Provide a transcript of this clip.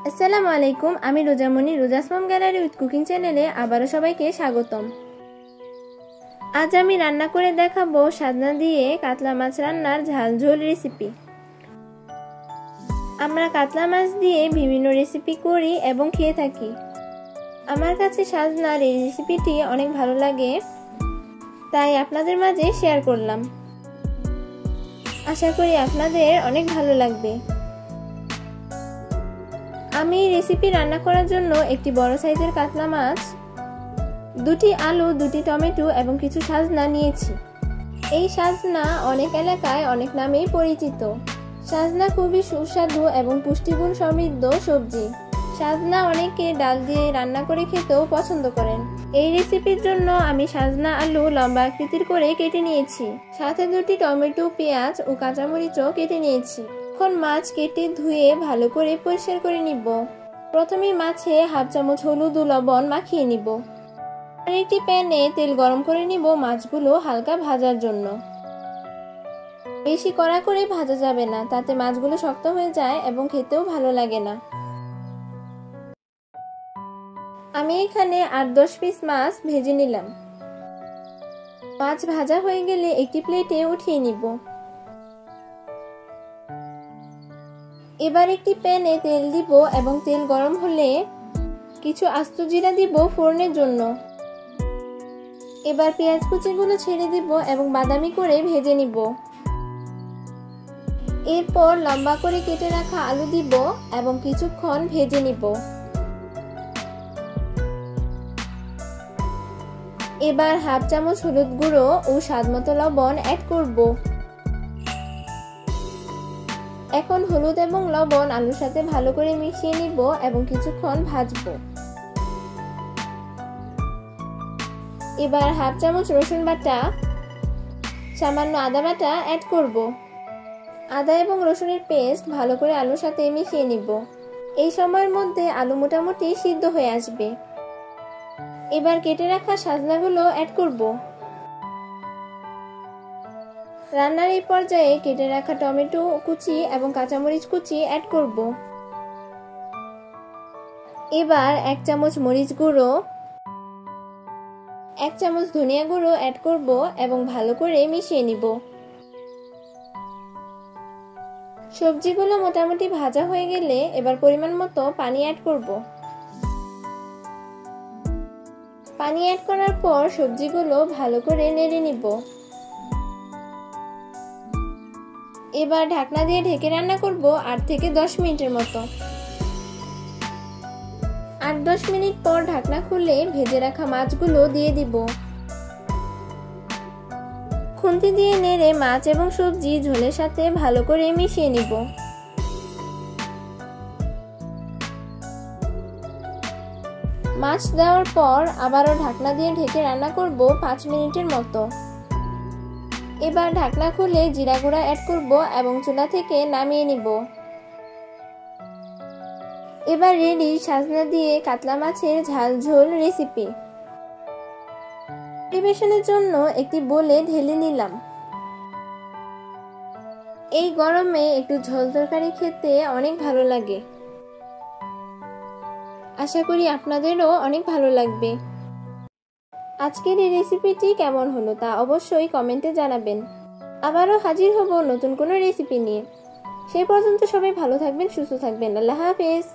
আসসালামু আলাইকুম, আমি রোজামণি। রোজাস মম গ্যালারি উইথ কুকিং চ্যানেলে আবারও সবাইকে স্বাগতম। আজ আমি রান্না করে দেখাবো সাজনা দিয়ে কাতলা মাছ রান্নার ঝাল ঝোল রেসিপি। আমরা কাতলা মাছ দিয়ে বিভিন্ন রেসিপি করি এবং খেয়ে থাকি। আমার কাছে সাজনার এই রেসিপিটি অনেক ভালো লাগে, তাই আপনাদের মাঝে শেয়ার করলাম। আশা করি আপনাদের অনেক ভালো লাগবে। আমি রেসিপি রান্না করার জন্য একটি বড় সাইজের কাতলা মাছ, দুটি আলু, দুটি টমেটো এবং কিছু সাজনা নিয়েছি। এই সাজনা অনেক এলাকায় অনেক নামেই পরিচিত। সাজনা খুবই সুস্বাদু এবং পুষ্টিগুণ সমৃদ্ধ সবজি। সাজনা অনেকে ডাল দিয়ে রান্না করে খেতেও পছন্দ করেন। এই রেসিপির জন্য আমি সাজনা আলু লম্বা আকৃতির করে কেটে নিয়েছি, সাথে দুটি টমেটো, পেঁয়াজ ও কাঁচামরিচও কেটে নিয়েছি। এখন মাছ কেটে ধুয়ে ভালো করে পরিষ্কার করে নিব। প্রথমে মাছে হাফ চামচ হলুদ ও লবণ মাখিয়ে নিব। আর একটি প্যানে তেল গরম করে নিব মাছগুলো হালকা ভাজার জন্য। বেশি কড়া করে ভাজা যাবে না, তাতে মাছগুলো শক্ত হয়ে যায় এবং খেতেও ভালো লাগে না। আমি এখানে 8-10 পিস মাছ ভেজে নিলাম। মাছ ভাজা হয়ে গেলে একটি প্লেটে উঠিয়ে নিব। এবার একটি প্যানে তেল দিব এবং তেল গরম হলে কিছু আস্ত জিরা দিব ফোড়নের জন্য। এবার পেঁয়াজ কুচিগুলো ছেড়ে দিব এবং বাদামি করে ভেজে নিব। এরপর লম্বা করে কেটে রাখা আলু দিব এবং কিছুক্ষণ ভেজে নিব। এবার হাফ চামচ হলুদ গুঁড়ো ও স্বাদমতো লবণ অ্যাড করব। এখন হলুদ এবং লবণ আলুর সাথে ভালো করে মিশিয়ে নিব এবং কিছুক্ষণ ভাজবো। এবার হাফ চামচ রসুন বাটা, সামান্য আদা বাটা অ্যাড করব। আদা এবং রসুনের পেস্ট ভালো করে আলুর সাথে মিশিয়ে নিব। এই সময়ের মধ্যে আলু মোটামুটি সিদ্ধ হয়ে আসবে। এবার কেটে রাখা সাজনাগুলো অ্যাড করব। রান্নার এই পর্যায়ে কেটে রাখা টমেটো কুচি এবং কাঁচামরিচ কুচি অ্যাড করব। এবার 1 চামচ মরিচ গুঁড়ো, 1 চামচ ধনিয়া গুঁড়ো অ্যাড করব এবং ভালো করে মিশিয়ে নিব। সবজিগুলো মোটামুটি ভাজা হয়ে গেলে এবার পরিমাণ মতো পানি অ্যাড করব। পানি অ্যাড করার পর সবজিগুলো ভালো করে নেড়ে নিব। এবার ঢাকনা দিয়ে ঢেকে রান্না করব 8 থেকে 10 মিনিটের মতো। 8-10 মিনিট পর ঢাকনা খুলে ভেজে রাখা মাছগুলো দিয়ে দিব। খুন্তি দিয়ে নেড়ে মাছ এবং সবজি ঝোলের সাথে ভালো করে মিশিয়ে নিব। মাছ দেওয়ার পর আবারও ঢাকনা দিয়ে ঢেকে রান্না করব 5 মিনিটের মতো। এবার ঢাকনা খুলে জিরা গুঁড়া অ্যাড করব এবং চুলা থেকে নামিয়ে নিব। এবার রেডি সাজনা দিয়ে কাতলা মাছের ঝাল ঝোল রেসিপি। পরিবেশনের জন্য একটি বোলে ঢেলে নিলাম। এই গরমে একটু ঝোল তরকারি খেতে অনেক ভালো লাগে। আশা করি আপনাদেরও অনেক ভালো লাগবে। আজকের এই রেসিপিটি কেমন হলো তা অবশ্যই কমেন্টে জানাবেন। আবারও হাজির হব নতুন কোনো রেসিপি নিয়ে। সেই পর্যন্ত সবাই ভালো থাকবেন, সুস্থ থাকবেন। আল্লাহ হাফেজ।